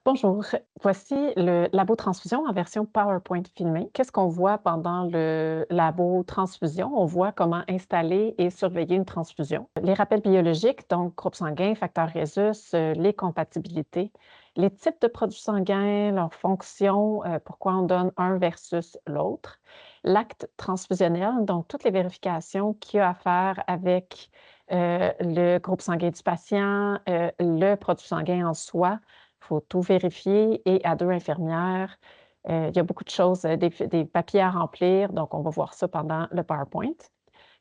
Bonjour, voici le labo transfusion en version PowerPoint filmée. Qu'est-ce qu'on voit pendant le labo transfusion? On voit comment installer et surveiller une transfusion. Les rappels biologiques, donc groupe sanguin, facteur Rhésus, les compatibilités, les types de produits sanguins, leurs fonctions, pourquoi on donne un versus l'autre, l'acte transfusionnel, donc toutes les vérifications qu'il y a à faire avec le groupe sanguin du patient, le produit sanguin en soi. Il faut tout vérifier et à 2 infirmières, il y a beaucoup de choses, des papiers à remplir, donc on va voir ça pendant le PowerPoint.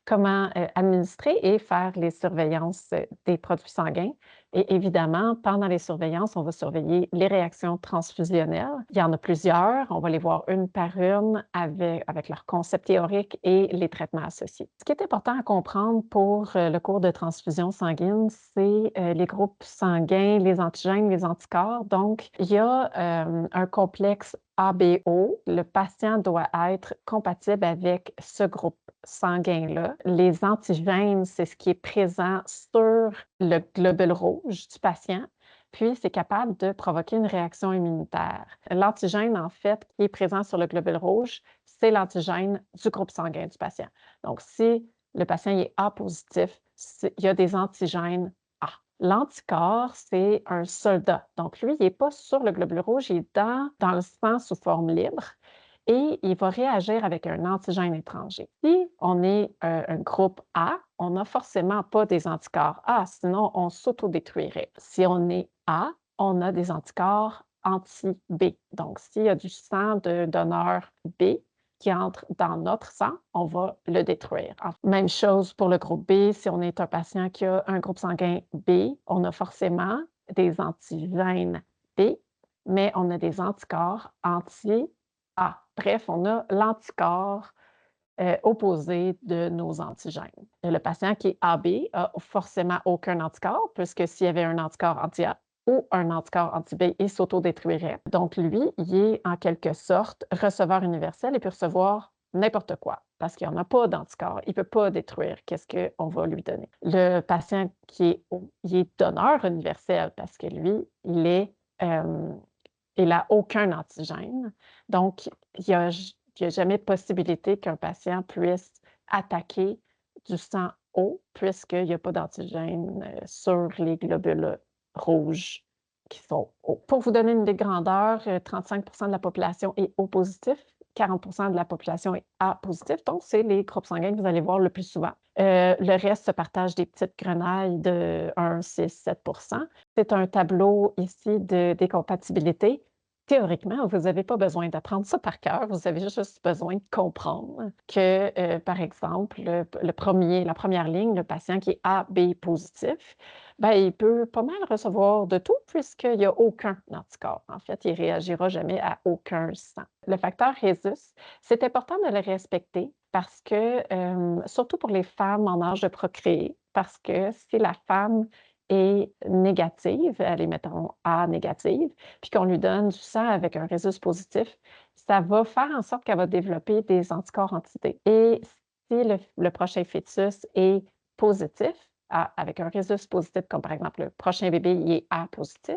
Comment, administrer et faire les surveillances, des produits sanguins et évidemment, pendant les surveillances, on va surveiller les réactions transfusionnelles. Il y en a plusieurs, on va les voir une par une avec leur concept théorique et les traitements associés. Ce qui est important à comprendre pour, le cours de transfusion sanguine, c'est, les groupes sanguins, les antigènes, les anticorps. Donc, il y a, un complexe ABO. Le patient doit être compatible avec ce groupe sanguin-là. Les antigènes, c'est ce qui est présent sur le globule rouge du patient, puis c'est capable de provoquer une réaction immunitaire. L'antigène, en fait, qui est présent sur le globule rouge, c'est l'antigène du groupe sanguin du patient. Donc, si le patient est A positif, il y a des antigènes A. L'anticorps, c'est un soldat. Donc, lui, il n'est pas sur le globule rouge, il est dans le sang sous forme libre et il va réagir avec un antigène étranger. Si on est un groupe A, on n'a forcément pas des anticorps A, sinon on s'autodétruirait. Si on est A, on a des anticorps anti-B. Donc, s'il y a du sang de donneur B qui entre dans notre sang, on va le détruire. Même chose pour le groupe B. Si on est un patient qui a un groupe sanguin B, on a forcément des antigènes B, mais on a des anticorps anti-A. Bref, on a l'anticorps opposé de nos antigènes. Le patient qui est AB a forcément aucun anticorps, puisque s'il y avait un anticorps anti-A ou un anticorps anti-B, il s'autodétruirait. Donc, lui, il est en quelque sorte receveur universel et peut recevoir n'importe quoi, parce qu'il n'y en a pas d'anticorps. Il ne peut pas détruire qu'est-ce qu'on va lui donner. Le patient qui est, il est donneur universel, parce que lui, il n'a aucun antigène. Donc, il n'y a jamais de possibilité qu'un patient puisse attaquer du sang O, puisqu'il n'y a pas d'antigène sur les globules rouges qui sont O. Pour vous donner une idée de grandeur, 35 de la population est O positif, 40 de la population est A positif. Donc, c'est les groupes sanguins que vous allez voir le plus souvent. Le reste se partage des petites grenailles de 1, 6, 7. C'est un tableau ici des compatibilités. Théoriquement, vous n'avez pas besoin d'apprendre ça par cœur, vous avez juste besoin de comprendre que, par exemple, la première ligne, le patient qui est AB positif, ben, il peut pas mal recevoir de tout puisqu'il n'y a aucun anticorps. En fait, il ne réagira jamais à aucun sang. Le facteur Rhésus, c'est important de le respecter parce que, surtout pour les femmes en âge de procréer, parce que si la femme est négative, elle est, mettons, A négative, puis qu'on lui donne du sang avec un Rhésus positif, ça va faire en sorte qu'elle va développer des anticorps anti-D. Et si le prochain fœtus est positif, avec un Rhésus positif, comme par exemple le prochain bébé, il est A positif,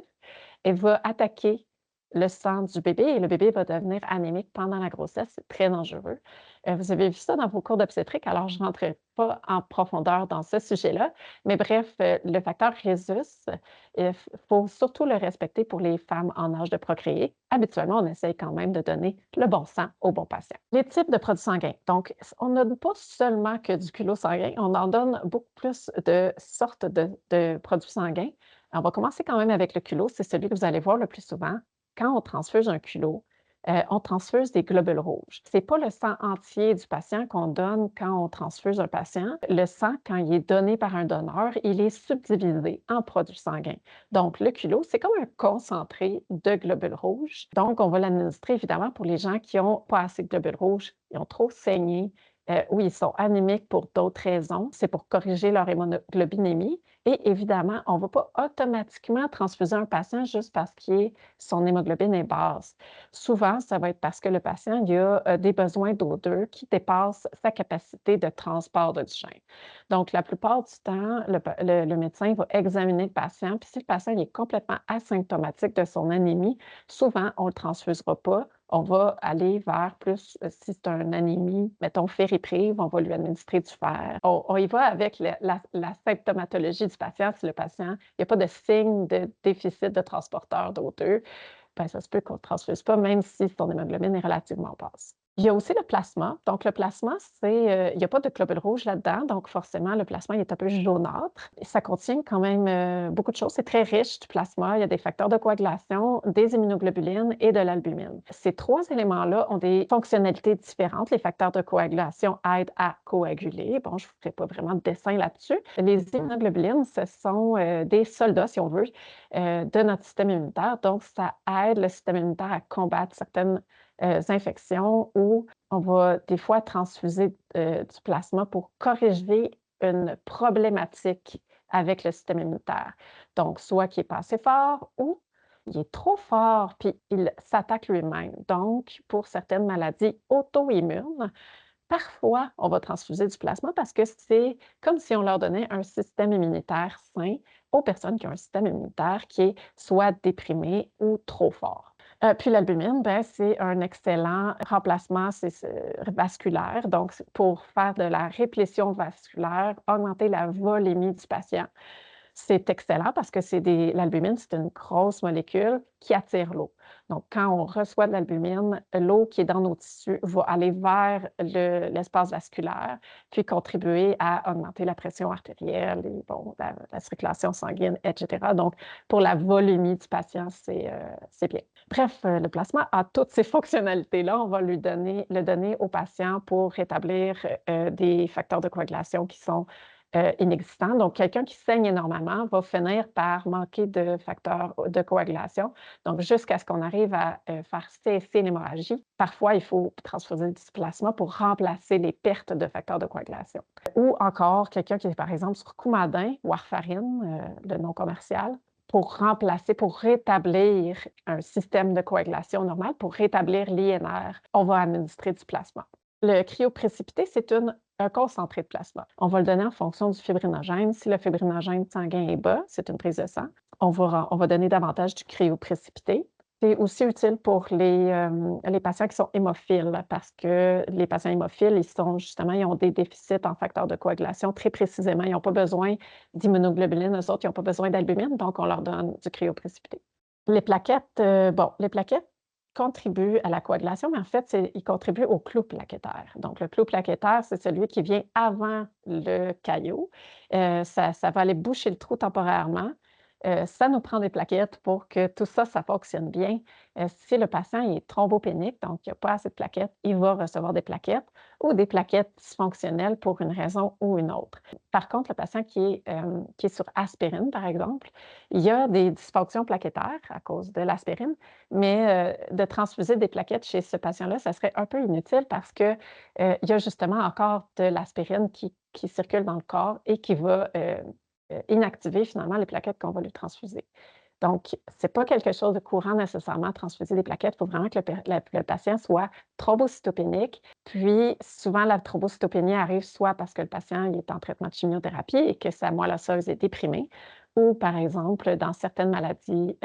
elle va attaquer le sang du bébé et le bébé va devenir anémique pendant la grossesse. C'est très dangereux. Vous avez vu ça dans vos cours d'obstétrique, alors je ne rentrerai pas en profondeur dans ce sujet-là. Mais bref, le facteur Rhésus, il faut surtout le respecter pour les femmes en âge de procréer. Habituellement, on essaye quand même de donner le bon sang au bon patient. Les types de produits sanguins. Donc, on ne donne pas seulement que du culot sanguin, on en donne beaucoup plus de sortes de produits sanguins. On va commencer quand même avec le culot, c'est celui que vous allez voir le plus souvent. Quand on transfuse un culot, on transfuse des globules rouges. Ce n'est pas le sang entier du patient qu'on donne quand on transfuse un patient. Le sang, quand il est donné par un donneur, il est subdivisé en produits sanguins. Donc, le culot, c'est comme un concentré de globules rouges. Donc, on va l'administrer évidemment pour les gens qui n'ont pas assez de globules rouges, ils ont trop saigné, Oui, ils sont anémiques pour d'autres raisons. C'est pour corriger leur hémoglobinémie et évidemment, on ne va pas automatiquement transfuser un patient juste parce que son hémoglobine est basse. Souvent, ça va être parce que le patient il a, des besoins d'O2 qui dépassent sa capacité de transport d'oxygène. Donc la plupart du temps, le médecin va examiner le patient, puis si le patient il est complètement asymptomatique de son anémie, souvent on ne le transfusera pas. On va aller vers plus, si c'est une anémie, mettons fériprive, on va lui administrer du fer. On y va avec la symptomatologie du patient. Si le patient, il n'y a pas de signe de déficit de transporteur d'O2, ben, ça se peut qu'on ne transfuse pas, même si son hémoglobine est relativement basse. Il y a aussi le plasma. Donc, le plasma, il n'y a pas de globules rouges là-dedans, donc forcément, le plasma il est un peu jaunâtre. Et ça contient quand même beaucoup de choses. C'est très riche du plasma. Il y a des facteurs de coagulation, des immunoglobulines et de l'albumine. Ces trois éléments-là ont des fonctionnalités différentes. Les facteurs de coagulation aident à coaguler. Bon, je ne vous ferai pas vraiment de dessin là-dessus. Les immunoglobulines, ce sont des soldats, si on veut, de notre système immunitaire. Donc, ça aide le système immunitaire à combattre certaines infections ou on va des fois transfuser du plasma pour corriger une problématique avec le système immunitaire. Donc, soit qu'il n'est pas assez fort ou il est trop fort, puis il s'attaque lui-même. Donc, pour certaines maladies auto-immunes, parfois, on va transfuser du plasma parce que c'est comme si on leur donnait un système immunitaire sain aux personnes qui ont un système immunitaire qui est soit déprimé ou trop fort. Puis l'albumine, ben, c'est un excellent remplacement vasculaire. Donc, pour faire de la réplétion vasculaire, augmenter la volémie du patient. C'est excellent parce que l'albumine, c'est une grosse molécule qui attire l'eau. Donc, quand on reçoit de l'albumine, l'eau qui est dans nos tissus va aller vers l'espace vasculaire, puis contribuer à augmenter la pression artérielle et bon, la circulation sanguine, etc. Donc, pour la volémie du patient, c'est bien. Bref, le plasma a toutes ces fonctionnalités-là. On va le donner au patient pour rétablir des facteurs de coagulation qui sont inexistant. Donc, quelqu'un qui saigne énormément va finir par manquer de facteurs de coagulation. Donc, jusqu'à ce qu'on arrive à faire cesser l'hémorragie, parfois, il faut transfuser du plasma pour remplacer les pertes de facteurs de coagulation. Ou encore, quelqu'un qui est, par exemple, sur Coumadin, warfarine, le nom commercial, pour remplacer, pour rétablir un système de coagulation normal, pour rétablir l'INR, on va administrer du plasma. Le cryoprécipité, c'est un concentré de plasma. On va le donner en fonction du fibrinogène. Si le fibrinogène sanguin est bas, c'est une prise de sang, on va donner davantage du cryoprécipité. C'est aussi utile pour les patients qui sont hémophiles parce que les patients hémophiles, ils ont des déficits en facteurs de coagulation très précisément. Ils n'ont pas besoin d'immunoglobuline, eux autres, ils n'ont pas besoin d'albumine, donc on leur donne du cryoprécipité. Les plaquettes, les plaquettes contribuent à la coagulation, mais en fait, ils contribuent au clou plaquettaire. Donc, le clou plaquettaire, c'est celui qui vient avant le caillot. Ça va aller boucher le trou temporairement. Ça nous prend des plaquettes pour que tout ça, ça fonctionne bien. Si le patient est thrombopénique, donc il n'y a pas assez de plaquettes, il va recevoir des plaquettes ou des plaquettes dysfonctionnelles pour une raison ou une autre. Par contre, le patient qui est sur aspirine, par exemple, il y a des dysfonctions plaquettaires à cause de l'aspirine, mais de transfuser des plaquettes chez ce patient-là, ça serait un peu inutile parce qu'il y a justement encore de l'aspirine qui circule dans le corps et qui va inactiver finalement les plaquettes qu'on va lui transfuser. Donc, ce n'est pas quelque chose de courant nécessairement, transfuser des plaquettes. Il faut vraiment que le patient soit thrombocytopénique. Puis, souvent, la thrombocytopénie arrive soit parce que le patient est en traitement de chimiothérapie et que sa moelle osseuse est déprimée, ou par exemple, dans certaines maladies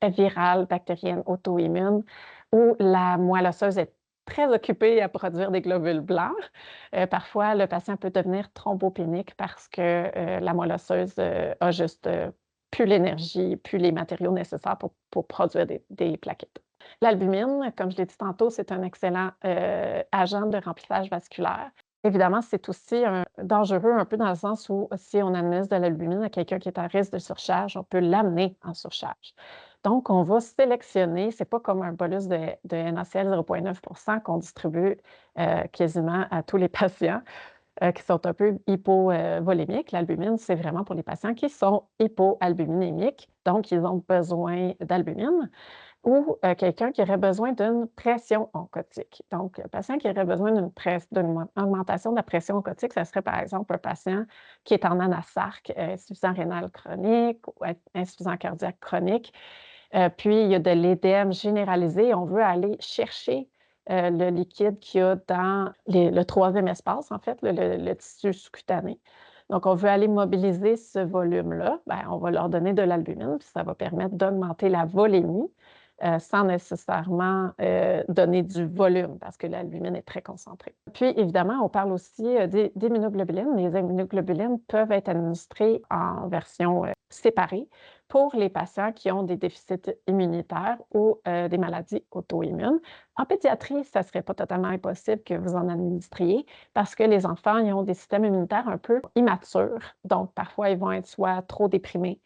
virales, bactériennes, auto-immunes, où la moelle osseuse est très occupée à produire des globules blancs. Parfois, le patient peut devenir thrombopénique parce que la moelle osseuse a juste plus l'énergie, plus les matériaux nécessaires pour produire des plaquettes. L'albumine, comme je l'ai dit tantôt, c'est un excellent agent de remplissage vasculaire. Évidemment, c'est aussi dangereux un peu dans le sens où si on administre de l'albumine à quelqu'un qui est à risque de surcharge, on peut l'amener en surcharge. Donc, on va sélectionner, ce n'est pas comme un bolus de NaCl 0,9 qu'on distribue quasiment à tous les patients qui sont un peu hypovolémiques. L'albumine, c'est vraiment pour les patients qui sont hypoalbuminémiques, donc ils ont besoin d'albumine. ou quelqu'un qui aurait besoin d'une pression oncotique. Donc, le patient qui aurait besoin d'une augmentation de la pression oncotique, ça serait par exemple un patient qui est en anasarque, insuffisant rénal chronique ou insuffisant cardiaque chronique. Puis, il y a de l'édème généralisé. On veut aller chercher le liquide qu'il y a dans le troisième espace, en fait, le tissu sous-cutané. Donc, on veut aller mobiliser ce volume-là. Bien, on va leur donner de l'albumine, puis ça va permettre d'augmenter la volémie sans nécessairement donner du volume, parce que l'albumine est très concentrée. Puis, évidemment, on parle aussi d'immunoglobulines. Les immunoglobulines peuvent être administrées en version séparée pour les patients qui ont des déficits immunitaires ou des maladies auto-immunes. En pédiatrie, ça ne serait pas totalement impossible que vous en administriez parce que les enfants, ils ont des systèmes immunitaires un peu immatures. Donc, parfois, ils vont être soit trop déprimés,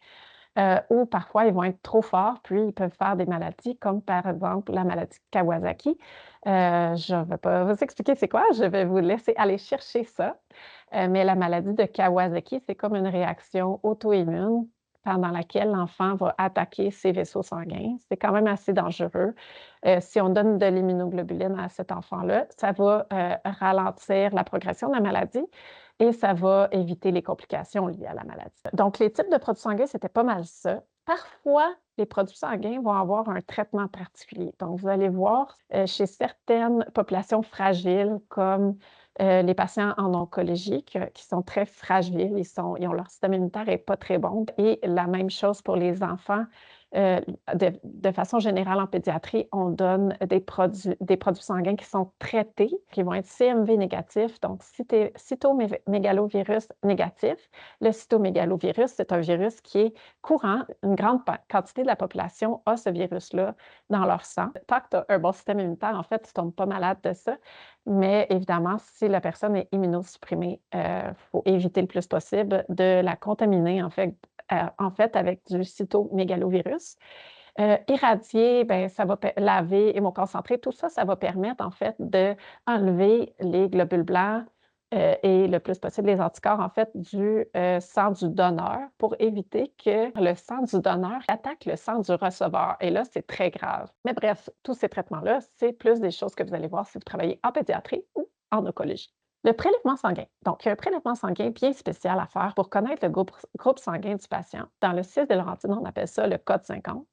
ou parfois ils vont être trop forts, puis ils peuvent faire des maladies comme par exemple la maladie de Kawasaki. Je ne vais pas vous expliquer c'est quoi, je vais vous laisser aller chercher ça. Mais la maladie de Kawasaki, c'est comme une réaction auto-immune pendant laquelle l'enfant va attaquer ses vaisseaux sanguins. C'est quand même assez dangereux. Si on donne de l'immunoglobuline à cet enfant-là, ça va ralentir la progression de la maladie et ça va éviter les complications liées à la maladie. Donc, les types de produits sanguins, c'était pas mal ça. Parfois, les produits sanguins vont avoir un traitement particulier. Donc, vous allez voir chez certaines populations fragiles, comme les patients en oncologie, qui sont très fragiles, ils ont leur système immunitaire n'est pas très bon. Et la même chose pour les enfants. De façon générale, en pédiatrie, on donne des produits sanguins qui sont traités, qui vont être CMV négatifs, donc cytomégalovirus négatif. Le cytomégalovirus, c'est un virus qui est courant. Une grande quantité de la population a ce virus-là dans leur sang. Tant que tu as un bon système immunitaire, en fait, tu ne tombes pas malade de ça. Mais évidemment, si la personne est immunosupprimée, il faut éviter le plus possible de la contaminer, en fait, avec du cytomégalovirus. Irradier, ben, ça va laver, hémoconcentrer, tout ça, ça va permettre en fait d'enlever les globules blancs et le plus possible les anticorps en fait du sang du donneur pour éviter que le sang du donneur attaque le sang du receveur. Et là, c'est très grave. Mais bref, tous ces traitements-là, c'est plus des choses que vous allez voir si vous travaillez en pédiatrie ou en oncologie. Le prélèvement sanguin. Donc, il y a un prélèvement sanguin bien spécial à faire pour connaître le groupe sanguin du patient. Dans le 6 de Laurentide, on appelle ça le code 50.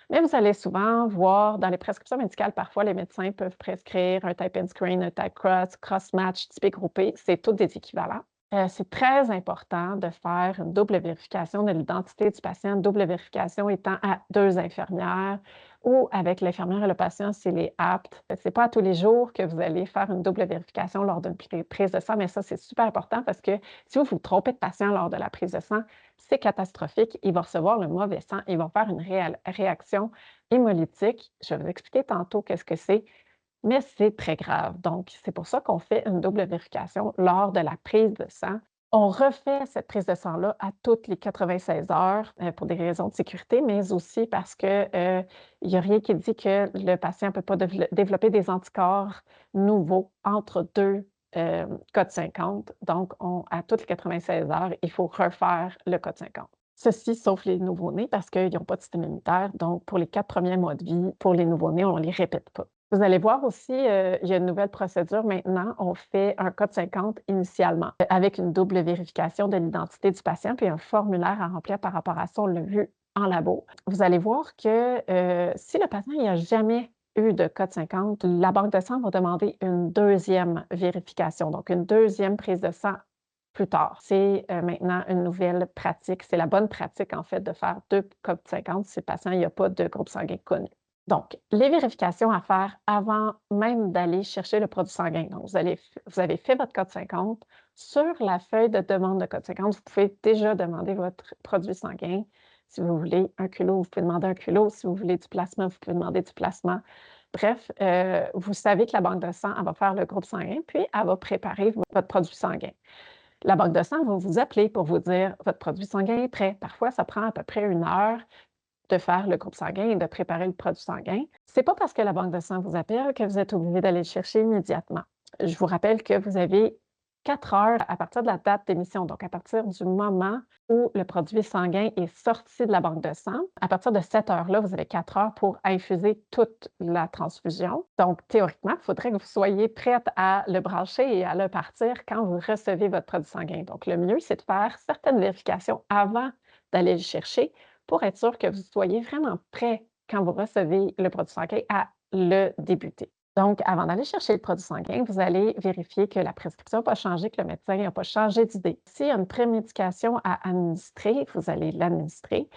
Mais vous allez souvent voir dans les prescriptions médicales, parfois les médecins peuvent prescrire un type and screen, un type cross-match, typé groupé. C'est tous des équivalents. C'est très important de faire une double vérification de l'identité du patient, une double vérification étant à 2 infirmières ou avec l'infirmière et le patient s'il est apte. Ce n'est pas à tous les jours que vous allez faire une double vérification lors d'une prise de sang, mais ça, c'est super important parce que si vous vous trompez de patient lors de la prise de sang, c'est catastrophique. Il va recevoir le mauvais sang, il va faire une réaction hémolytique. Je vais vous expliquer tantôt qu'est-ce que c'est, mais c'est très grave. Donc, c'est pour ça qu'on fait une double vérification lors de la prise de sang. On refait cette prise de sang-là à toutes les 96 heures pour des raisons de sécurité, mais aussi parce qu'il n'y a rien qui dit que le patient ne peut pas développer des anticorps nouveaux entre deux code 50. Donc, à toutes les 96 heures, il faut refaire le code 50. Ceci, sauf les nouveau-nés, parce qu'ils n'ont pas de système immunitaire. Donc, pour les 4 premiers mois de vie, pour les nouveau-nés, on ne les répète pas. Vous allez voir aussi, il y a une nouvelle procédure maintenant. On fait un code 50 initialement avec une double vérification de l'identité du patient puis un formulaire à remplir par rapport à ça. On l'a vu en labo. Vous allez voir que si le patient n'a jamais eu de code 50, la banque de sang va demander une deuxième vérification, donc une deuxième prise de sang plus tard. C'est maintenant une nouvelle pratique. C'est la bonne pratique, en fait, de faire 2 codes 50 si le patient n'a pas de groupe sanguin connu. Donc, les vérifications à faire avant même d'aller chercher le produit sanguin. Donc, vous avez fait votre code 50. Sur la feuille de demande de code 50, vous pouvez déjà demander votre produit sanguin. Si vous voulez 1 kilo, vous pouvez demander 1 kilo. Si vous voulez du plasma, vous pouvez demander du plasma. Bref, vous savez que la banque de sang, elle va faire le groupe sanguin, puis elle va préparer votre produit sanguin. La banque de sang va vous appeler pour vous dire « Votre produit sanguin est prêt ». Parfois, ça prend à peu près 1 heure de faire le groupe sanguin et de préparer le produit sanguin. Ce n'est pas parce que la banque de sang vous appelle que vous êtes obligé d'aller le chercher immédiatement. Je vous rappelle que vous avez 4 heures à partir de la date d'émission, donc à partir du moment où le produit sanguin est sorti de la banque de sang. À partir de cette heure-là, vous avez 4 heures pour infuser toute la transfusion. Donc, théoriquement, il faudrait que vous soyez prête à le brancher et à le partir quand vous recevez votre produit sanguin. Donc, le mieux, c'est de faire certaines vérifications avant d'aller le chercher pour être sûr que vous soyez vraiment prêt quand vous recevez le produit sanguin à le débuter. Donc, avant d'aller chercher le produit sanguin, vous allez vérifier que la prescription n'a pas changé, que le médecin n'a pas changé d'idée. S'il y a une prémédication à administrer, vous allez l'administrer.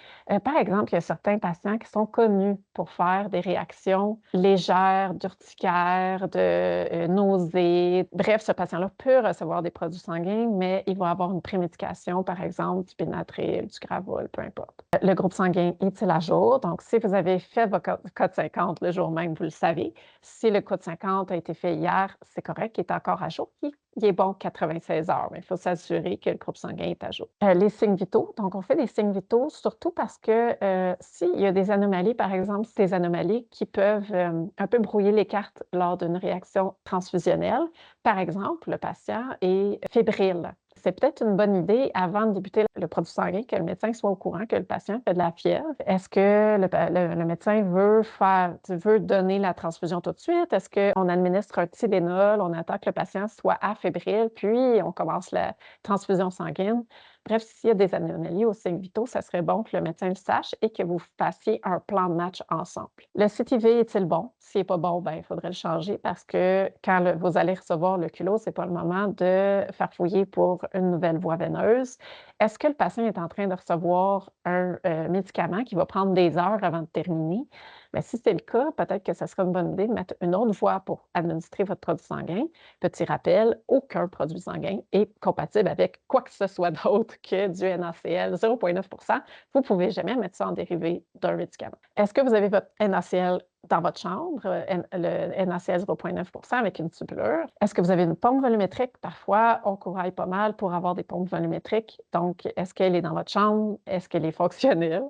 Par exemple, il y a certains patients qui sont connus pour faire des réactions légères, d'urticaire, de nausées. Bref, ce patient-là peut recevoir des produits sanguins, mais il va avoir une prémédication, par exemple, du Pénatril, du Gravol, peu importe. Le groupe sanguin est-il à jour? Donc, si vous avez fait votre code 50 le jour même, vous le savez. Si le code 50 a été fait hier, c'est correct, il est encore à jour. Il est bon 96 heures, mais il faut s'assurer que le groupe sanguin est à jour. Les signes vitaux, donc on fait des signes vitaux surtout parce que s'il y a des anomalies, par exemple, des anomalies qui peuvent un peu brouiller les cartes lors d'une réaction transfusionnelle. Par exemple, le patient est fébrile. C'est peut-être une bonne idée, avant de débuter le produit sanguin, que le médecin soit au courant que le patient fait de la fièvre. Est-ce que le médecin veut donner la transfusion tout de suite? Est-ce qu'on administre un Tylenol, on attend que le patient soit afébrile, puis on commence la transfusion sanguine? Bref, s'il y a des anomalies aux signes vitaux, ça serait bon que le médecin le sache et que vous fassiez un plan de match ensemble. Le CTV est-il bon? S'il n'est pas bon, ben, il faudrait le changer parce que quand vous allez recevoir le culot, ce n'est pas le moment de faire fouiller pour une nouvelle voie veineuse. Est-ce que le patient est en train de recevoir un médicament qui va prendre des heures avant de terminer? Bien, si c'est le cas, peut-être que ce serait une bonne idée de mettre une autre voie pour administrer votre produit sanguin. Petit rappel, aucun produit sanguin est compatible avec quoi que ce soit d'autre que du NaCl 0,9 Vous ne pouvez jamais mettre ça en dérivé d'un médicament. Est-ce que vous avez votre NaCl dans votre chambre, le NaCl 0,9 avec une tubulure? Est-ce que vous avez une pompe volumétrique? Parfois, on couraille pas mal pour avoir des pompes volumétriques. Donc, est-ce qu'elle est dans votre chambre? Est-ce qu'elle est fonctionnelle?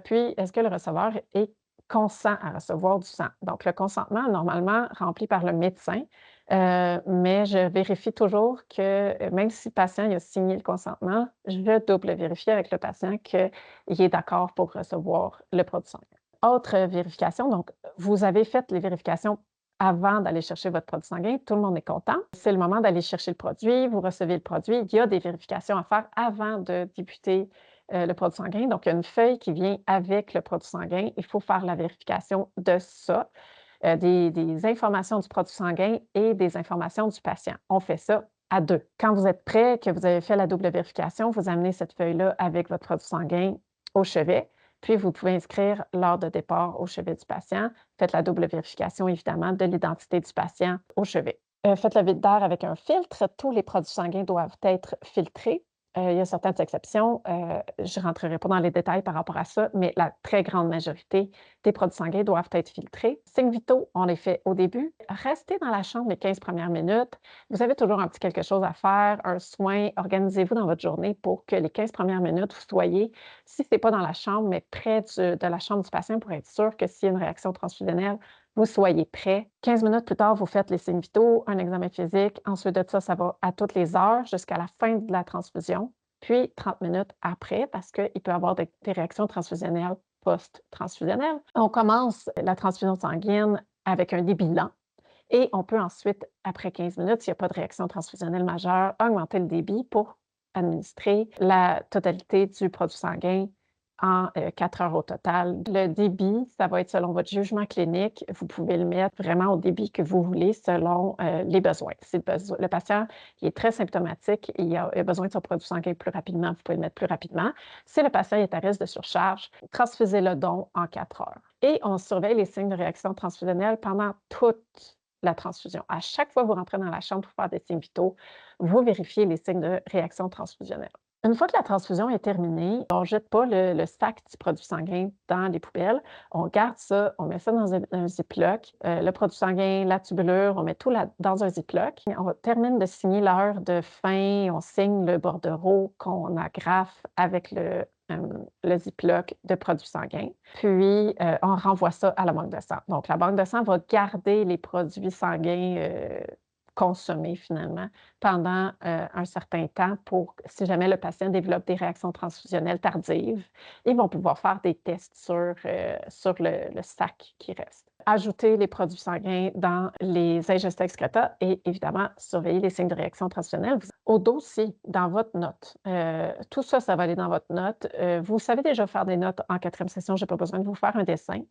Puis, est-ce que le receveur est consent à recevoir du sang? Donc, le consentement, normalement, rempli par le médecin, mais je vérifie toujours que, même si le patient il a signé le consentement, je double vérifier avec le patient qu'il est d'accord pour recevoir le produit sanguin. Autre vérification, donc, vous avez fait les vérifications avant d'aller chercher votre produit sanguin, tout le monde est content. C'est le moment d'aller chercher le produit, vous recevez le produit. Il y a des vérifications à faire avant de débuter le produit sanguin. Donc, il y a une feuille qui vient avec le produit sanguin. Il faut faire la vérification de ça, des informations du produit sanguin et des informations du patient. On fait ça à deux. Quand vous êtes prêt, que vous avez fait la double vérification, vous amenez cette feuille-là avec votre produit sanguin au chevet. Puis, vous pouvez inscrire l'heure de départ au chevet du patient. Faites la double vérification, évidemment, de l'identité du patient au chevet. Faites le vide d'air avec un filtre. Tous les produits sanguins doivent être filtrés. Il y a certaines exceptions. Je ne rentrerai pas dans les détails par rapport à ça, mais la très grande majorité des produits sanguins doivent être filtrés. Signes vitaux, on les fait au début. Restez dans la chambre les 15 premières minutes. Vous avez toujours un petit quelque chose à faire, un soin. Organisez-vous dans votre journée pour que les 15 premières minutes, vous soyez, si ce n'est pas dans la chambre, mais près de la chambre du patient pour être sûr que s'il y a une réaction transfusionnelle, vous soyez prêt. 15 minutes plus tard, vous faites les signes vitaux, un examen physique. Ensuite de ça, ça va à toutes les heures jusqu'à la fin de la transfusion. Puis 30 minutes après, parce qu'il peut y avoir des réactions transfusionnelles post-transfusionnelles. On commence la transfusion sanguine avec un débit lent et on peut ensuite, après 15 minutes, s'il n'y a pas de réaction transfusionnelle majeure, augmenter le débit pour administrer la totalité du produit sanguin en 4 heures au total. Le débit, ça va être selon votre jugement clinique. Vous pouvez le mettre vraiment au débit que vous voulez selon les besoins. Si le patient est très symptomatique et il a besoin de son produit sanguin plus rapidement, vous pouvez le mettre plus rapidement. Si le patient est à risque de surcharge, transfusez le don en 4 heures. Et on surveille les signes de réaction transfusionnelle pendant toute la transfusion. À chaque fois que vous rentrez dans la chambre pour faire des signes vitaux, vous vérifiez les signes de réaction transfusionnelle. Une fois que la transfusion est terminée, on ne jette pas le sac du produit sanguin dans les poubelles. On garde ça, on met ça dans un Ziploc. Le produit sanguin, la tubulure, on met tout dans un Ziploc. On termine de signer l'heure de fin, on signe le bordereau qu'on agrafe avec le Ziploc de produits sanguins. Puis, on renvoie ça à la banque de sang. Donc, la banque de sang va garder les produits sanguins consommer finalement pendant, un certain temps pour si jamais le patient développe des réactions transfusionnelles tardives, ils vont pouvoir faire des tests sur le sac qui reste. Ajouter les produits sanguins dans les ingestions excréta et évidemment surveiller les signes de réaction transfusionnelle. Au dossier, dans votre note, tout ça, ça va aller dans votre note. Vous savez déjà faire des notes en 4e session, j'ai pas besoin de vous faire un dessin.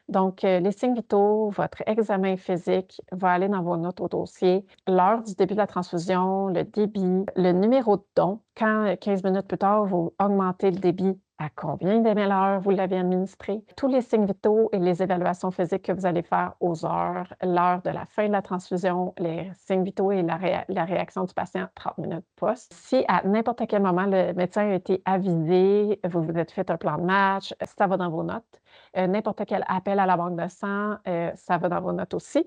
Donc, les signes vitaux, votre examen physique va aller dans vos notes au dossier, l'heure du début de la transfusion, le débit, le numéro de don. Quand 15 minutes plus tard, vous augmentez le débit, à combien d'ml/heure vous l'avez administré. Tous les signes vitaux et les évaluations physiques que vous allez faire aux heures, l'heure de la fin de la transfusion, les signes vitaux et la réaction du patient 30 minutes post. Si à n'importe quel moment le médecin a été avisé, vous vous êtes fait un plan de match, ça va dans vos notes. N'importe quel appel à la banque de sang, ça va dans vos notes aussi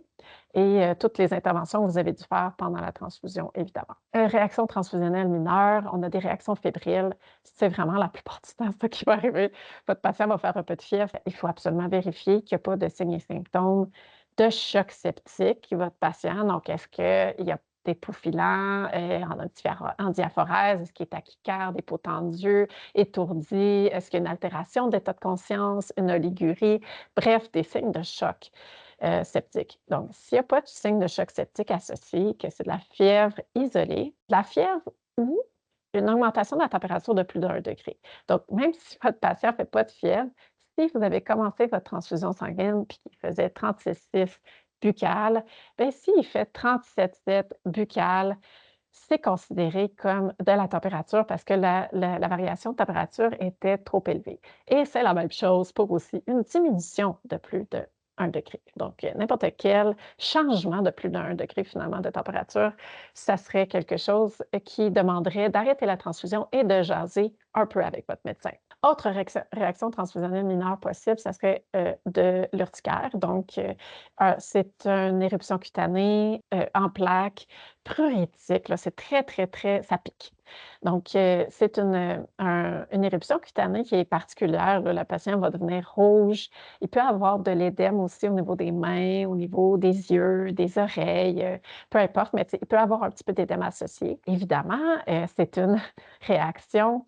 et toutes les interventions que vous avez dû faire pendant la transfusion, évidemment. Réaction transfusionnelle mineure, on a des réactions fébriles. C'est vraiment la plupart du temps ça qui va arriver. Votre patient va faire un peu de fièvre. Il faut absolument vérifier qu'il n'y a pas de signes et symptômes de choc septique, votre patient. Donc, est-ce qu'il y a des pouls filants, en diaphorèse, est-ce qu'il est tachycarde, hypotendu, étourdi, est-ce qu'il y a une altération d'état de conscience, une oligurie, bref, des signes de choc septique. Donc, s'il n'y a pas de signe de choc septique associé, que c'est de la fièvre isolée, de la fièvre ou une augmentation de la température de plus d'1 degré. Donc, même si votre patient ne fait pas de fièvre, si vous avez commencé votre transfusion sanguine puis qu'il faisait 36,6 buccal, bien, s'il fait 37,7 buccal, c'est considéré comme de la température parce que la variation de température était trop élevée. Et c'est la même chose pour aussi une diminution de plus de 1 degré. Donc, n'importe quel changement de plus d'1 degré finalement de température, ça serait quelque chose qui demanderait d'arrêter la transfusion et de jaser un peu avec votre médecin. Autre réaction transfusionnelle mineure possible, ça serait de l'urticaire. Donc, c'est une éruption cutanée en plaques, pruritique, là, c'est très, très, très, ça pique. Donc, c'est une éruption cutanée qui est particulière. Là, le patient va devenir rouge. Il peut avoir de l'édème aussi au niveau des mains, au niveau des yeux, des oreilles, peu importe, mais il peut avoir un petit peu d'édème associé. Évidemment, c'est une réaction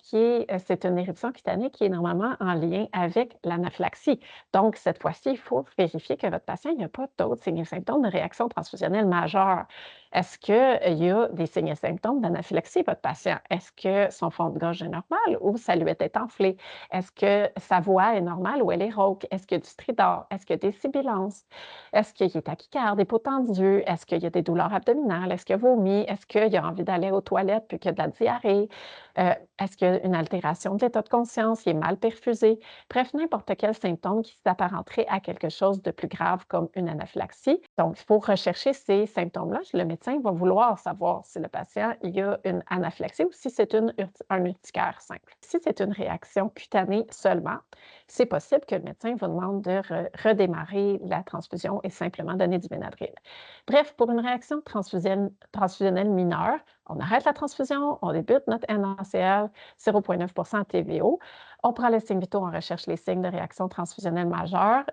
c'est une éruption cutanée qui est normalement en lien avec l'anaphylaxie. Donc, cette fois-ci, il faut vérifier que votre patient n'a pas d'autres signes et symptômes de réaction transfusionnelle majeure. Est-ce qu'il y a des signes et symptômes d'anaphylaxie, votre patient? Est-ce que son fond de gorge est normal ou sa luette est enflée? Est-ce que sa voix est normale ou elle est rauque? Est-ce qu'il y a du stridor? Est-ce qu'il y a des sibilances? Est-ce qu'il est tachycarde, hypotendu? Est-ce qu'il y a des douleurs abdominales? Est-ce qu'il a vomi? Est-ce qu'il a envie d'aller aux toilettes puis qu'il y a de la diarrhée? Est-ce qu'il y a une altération de l'état de conscience? Il est mal perfusé? Bref, n'importe quel symptôme qui s'apparenterait à quelque chose de plus grave comme une anaphylaxie. Donc, il faut rechercher ces symptômes-là. Le médecin va vouloir savoir si le patient il y a une anaphylaxie ou si c'est un urticaire simple. Si c'est une réaction cutanée seulement, c'est possible que le médecin vous demande de redémarrer la transfusion et simplement donner du Benadryl. Bref, pour une réaction transfusionnelle mineure, on arrête la transfusion, on débute notre NaCl, 0,9 TVO. On prend les signes vitaux, on recherche les signes de réaction transfusionnelle majeure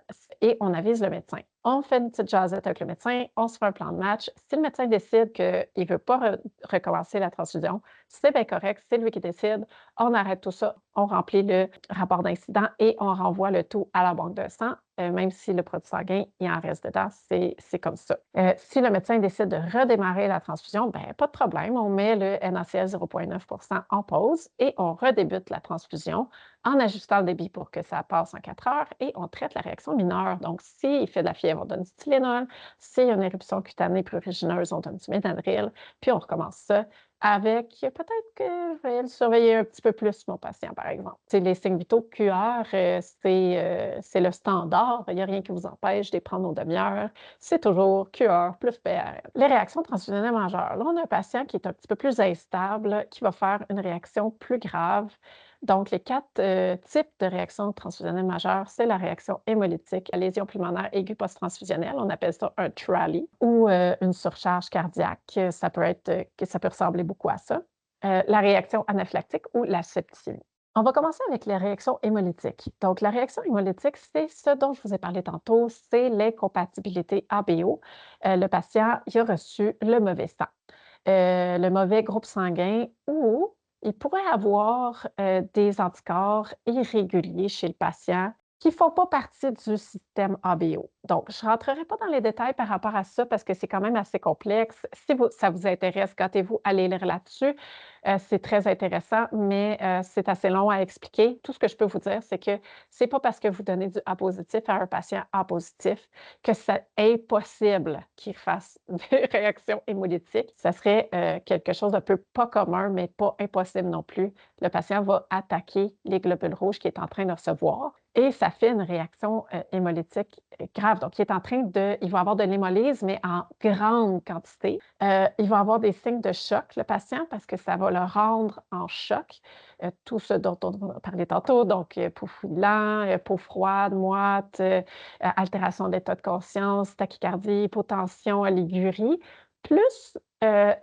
et on avise le médecin. On fait une petite jasette avec le médecin, on se fait un plan de match. Si le médecin décide qu'il ne veut pas recommencer la transfusion, c'est bien correct, c'est lui qui décide. On arrête tout ça, on remplit le rapport d'incident et on renvoie le tout à la banque de sang. Même si le produit sanguin, il en reste dedans, c'est comme ça. Si le médecin décide de redémarrer la transfusion, bien, pas de problème, on met le NaCl 0,9 en pause et on redébute la transfusion en ajustant le débit pour que ça passe en 4 heures et on traite la réaction mineure. Donc, s'il fait de la fièvre, on donne du Tylenol. S'il y a une éruption cutanée prurigineuse, on donne du Benadryl. Puis, on recommence ça avec peut-être que je vais le surveiller un petit peu plus, mon patient, par exemple. C'est les signes vitaux QR, c'est le standard. Il n'y a rien qui vous empêche de les prendre aux demi-heures. C'est toujours QR plus PRN. Les réactions transfusionnelles majeures. Là, on a un patient qui est un petit peu plus instable, qui va faire une réaction plus grave. Donc, les 4 types de réactions transfusionnelles majeures, c'est la réaction hémolytique, la lésion pulmonaire aiguë post-transfusionnelle, on appelle ça un TRALI, ou une surcharge cardiaque, ça peut ressembler beaucoup à ça. La réaction anaphylactique ou la septicémie. On va commencer avec les réactions hémolytiques. Donc, la réaction hémolytique, c'est ce dont je vous ai parlé tantôt, c'est l'incompatibilité ABO. Le patient, il a reçu le mauvais sang, le mauvais groupe sanguin ou il pourrait avoir des anticorps irréguliers chez le patient qui ne font pas partie du système ABO. Donc, je ne rentrerai pas dans les détails par rapport à ça parce que c'est quand même assez complexe. Si ça vous intéresse, gâtez-vous, allez lire là-dessus. C'est très intéressant, mais c'est assez long à expliquer. Tout ce que je peux vous dire, c'est que c'est pas parce que vous donnez du A positif à un patient A positif que c'est impossible qu'il fasse des réactions hémolytiques. Ça serait quelque chose d'un peu pas commun, mais pas impossible non plus. Le patient va attaquer les globules rouges qu'il est en train de recevoir et ça fait une réaction hémolytique grave. Donc, il va avoir de l'hémolyse, mais en grande quantité. Il va avoir des signes de choc, le patient, parce que ça va le rendre en choc. Tout ce dont on a parlé tantôt, donc peau fouillant, peau froide, moite, altération de l'état de conscience, tachycardie, hypotension, oligurie, plus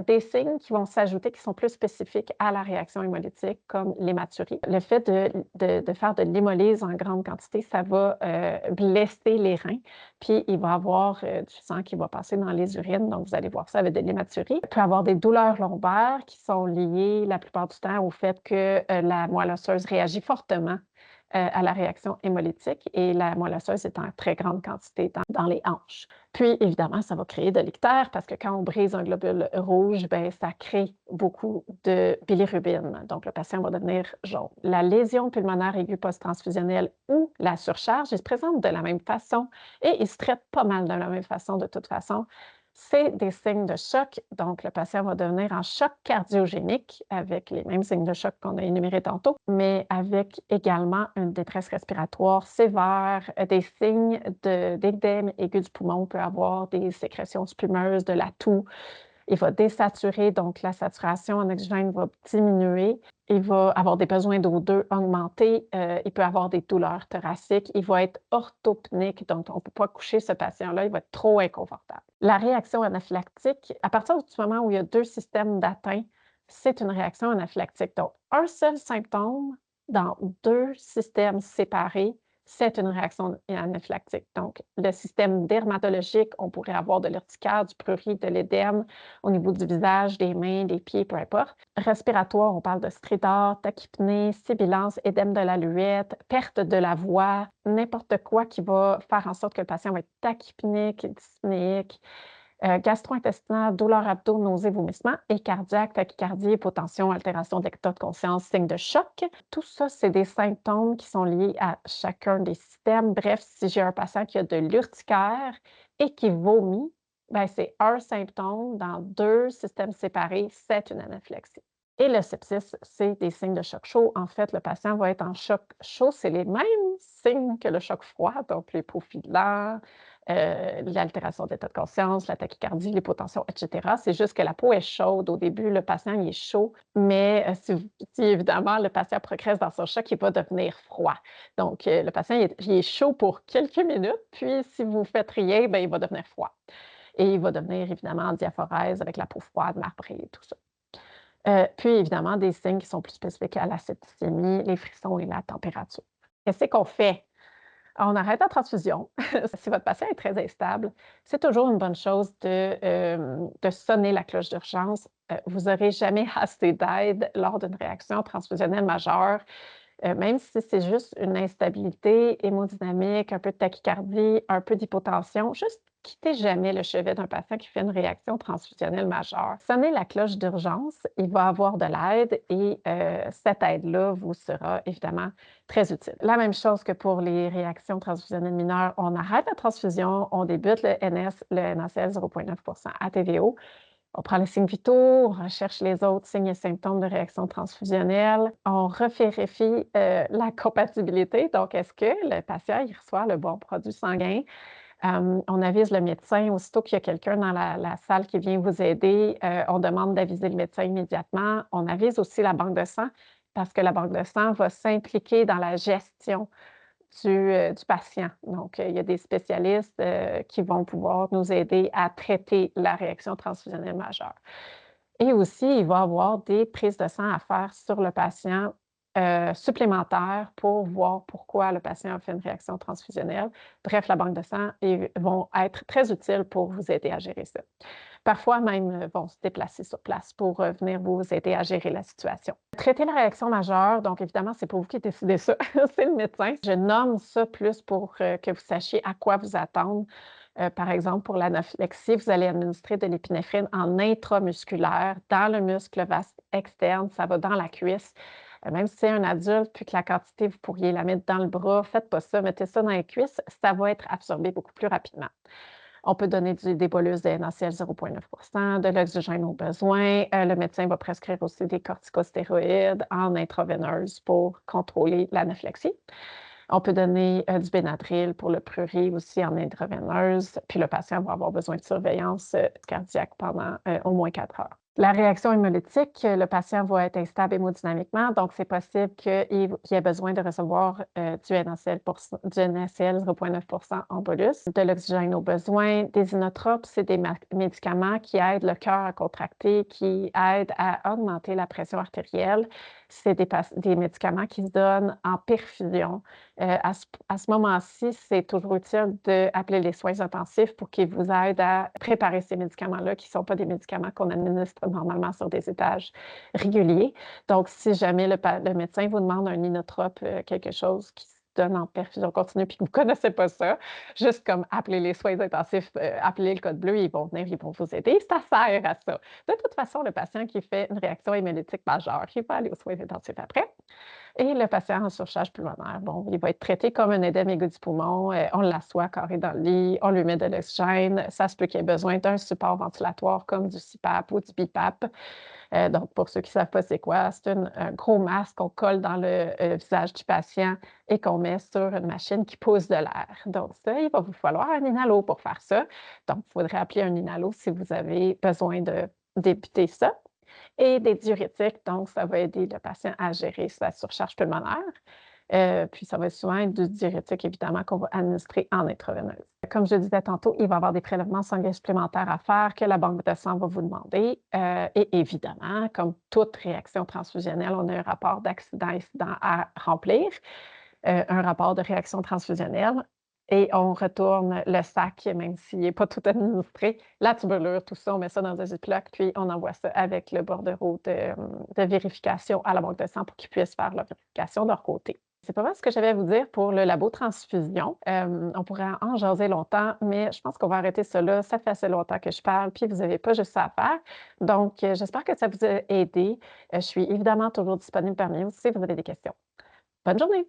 des signes qui vont s'ajouter, qui sont plus spécifiques à la réaction hémolytique, comme l'hématurie. Le fait de faire de l'hémolyse en grande quantité, ça va blesser les reins, puis il va avoir du sang qui va passer dans les urines, donc vous allez voir ça avec de l'hématurie. Il peut avoir des douleurs lombaires qui sont liées la plupart du temps au fait que la moelle osseuse réagit fortement à la réaction hémolytique et la moelle osseuse est en très grande quantité dans les hanches. Puis, évidemment, ça va créer de l'ictère parce que quand on brise un globule rouge, ben, ça crée beaucoup de bilirubine. Donc, le patient va devenir jaune. La lésion pulmonaire aiguë post-transfusionnelle ou la surcharge, ils se présentent de la même façon et ils se traitent pas mal de la même façon de toute façon. C'est des signes de choc, donc le patient va devenir en choc cardiogénique avec les mêmes signes de choc qu'on a énumérés tantôt, mais avec également une détresse respiratoire sévère, des signes d'édème aigu du poumon. On peut avoir des sécrétions spumeuses, de la toux. Il va désaturer, donc la saturation en oxygène va diminuer. Il va avoir des besoins d'O2 augmentés. Il peut avoir des douleurs thoraciques. Il va être orthopnique, donc on ne peut pas coucher ce patient-là. Il va être trop inconfortable. La réaction anaphylactique, à partir du moment où il y a deux systèmes d'atteintes, c'est une réaction anaphylactique. Donc, un seul symptôme dans deux systèmes séparés, c'est une réaction anaphylactique. Donc, le système dermatologique, on pourrait avoir de l'urticaire, du prurit, de l'édème au niveau du visage, des mains, des pieds, peu importe. Respiratoire, on parle de stridor, tachypnée, sibilance, édème de la luette, perte de la voix, n'importe quoi qui va faire en sorte que le patient va être tachypnique, dyspnéique. Gastro-intestinal, douleur abdo, nausées, vomissements, et cardiaque, tachycardie, hypotension, altération de l'état de conscience, signe de choc. Tout ça, c'est des symptômes qui sont liés à chacun des systèmes. Bref, si j'ai un patient qui a de l'urticaire et qui vomit, ben, c'est un symptôme dans deux systèmes séparés, c'est une anaphylaxie. Et le sepsis, c'est des signes de choc chaud. En fait, le patient va être en choc chaud. C'est les mêmes signes que le choc froid, donc les peaux filantes, l'altération d'état de conscience, la tachycardie, l'hypotension, etc. C'est juste que la peau est chaude. Au début, le patient il est chaud, mais si évidemment le patient progresse dans son choc, il va devenir froid. Donc, le patient il est chaud pour quelques minutes, puis si vous ne faites rien, ben, il va devenir froid. Et il va devenir évidemment en diaphorèse avec la peau froide, marbrée et tout ça. Puis évidemment, des signes qui sont plus spécifiques à la septicémie, les frissons et la température. Qu'est-ce qu'on fait? On arrête la transfusion. Si votre patient est très instable, c'est toujours une bonne chose de sonner la cloche d'urgence. Vous n'aurez jamais assez d'aide lors d'une réaction transfusionnelle majeure. Même si c'est juste une instabilité hémodynamique, un peu de tachycardie, un peu d'hypotension, juste quittez jamais le chevet d'un patient qui fait une réaction transfusionnelle majeure. Sonnez la cloche d'urgence, il va avoir de l'aide et cette aide-là vous sera évidemment très utile. La même chose que pour les réactions transfusionnelles mineures, on arrête la transfusion, on débute le NS, le NaCl 0,9% ATVO. On prend les signes vitaux, on recherche les autres signes et symptômes de réaction transfusionnelle. On revérifie la compatibilité. Donc, est-ce que le patient il reçoit le bon produit sanguin? On avise le médecin. Aussitôt qu'il y a quelqu'un dans la salle qui vient vous aider, on demande d'aviser le médecin immédiatement. On avise aussi la banque de sang parce que la banque de sang va s'impliquer dans la gestion du patient. Donc, il y a des spécialistes qui vont pouvoir nous aider à traiter la réaction transfusionnelle majeure. Et aussi, il va y avoir des prises de sang à faire sur le patient supplémentaires pour voir pourquoi le patient a fait une réaction transfusionnelle. Bref, la banque de sang vont être très utiles pour vous aider à gérer ça. Parfois même, vont se déplacer sur place pour, venir vous aider à gérer la situation. Traiter la réaction majeure, donc évidemment, c'est pas vous qui décidez ça, c'est le médecin. Je nomme ça plus pour, que vous sachiez à quoi vous attendre. Par exemple, pour l'anaphylaxie, vous allez administrer de l'épinéphrine en intramusculaire dans le muscle vaste externe, ça va dans la cuisse. Même si c'est un adulte, puis que la quantité, vous pourriez la mettre dans le bras, faites pas ça, mettez ça dans les cuisses, ça va être absorbé beaucoup plus rapidement. On peut donner des bolus de NaCl 0,9 de l'oxygène au besoin. Le médecin va prescrire aussi des corticostéroïdes en intraveineuse pour contrôler l'anaphylaxie. On peut donner du Benadryl pour le prurit aussi en intraveineuse, puis le patient va avoir besoin de surveillance cardiaque pendant au moins 4 heures. La réaction hémolytique, le patient va être instable hémodynamiquement, donc c'est possible qu'il ait besoin de recevoir du NaCl, du NaCl 0,9 en bolus, de l'oxygène au besoin. Des inotropes, c'est des médicaments qui aident le cœur à contracter, qui aident à augmenter la pression artérielle. C'est des médicaments qui se donnent en perfusion. À ce moment-ci, c'est toujours utile d'appeler les soins intensifs pour qu'ils vous aident à préparer ces médicaments-là, qui ne sont pas des médicaments qu'on administre normalement sur des étages réguliers. Donc, si jamais le médecin vous demande un inotrope, quelque chose qui se donne en perfusion continue, puis que vous ne connaissez pas ça, juste comme appeler les soins intensifs, appeler le code bleu, ils vont venir, ils vont vous aider. Ça sert à ça. De toute façon, le patient qui fait une réaction hémolytique majeure, il va aller aux soins intensifs après. Et le patient en surcharge pulmonaire, bon, il va être traité comme un édème aigu du poumon. On l'assoit carré dans le lit, on lui met de l'oxygène. Ça se peut qu'il ait besoin d'un support ventilatoire comme du CPAP ou du BIPAP. Donc, pour ceux qui ne savent pas c'est quoi, c'est un gros masque qu'on colle dans le visage du patient et qu'on met sur une machine qui pousse de l'air. Donc, ça, il va vous falloir un inhalo pour faire ça. Donc, il faudrait appeler un inhalo si vous avez besoin de débuter ça. Et des diurétiques, donc ça va aider le patient à gérer sa surcharge pulmonaire. Puis ça va souvent être du diurétique, évidemment, qu'on va administrer en intraveineuse. Comme je disais tantôt, il va y avoir des prélèvements sanguins supplémentaires à faire que la banque de sang va vous demander. Et évidemment, comme toute réaction transfusionnelle, on a un rapport d'accident-incident à remplir, un rapport de réaction transfusionnelle. Et on retourne le sac, même s'il n'est pas tout administré. La tubulure, tout ça, on met ça dans un Ziploc, puis on envoie ça avec le bordereau de vérification à la banque de sang pour qu'ils puissent faire leur vérification de leur côté. C'est pas mal ce que j'avais à vous dire pour le labo transfusion. On pourrait en jaser longtemps, mais je pense qu'on va arrêter ça là. Ça fait assez longtemps que je parle, puis vous n'avez pas juste ça à faire. Donc, j'espère que ça vous a aidé. Je suis évidemment toujours disponible parmi vous si vous avez des questions. Bonne journée!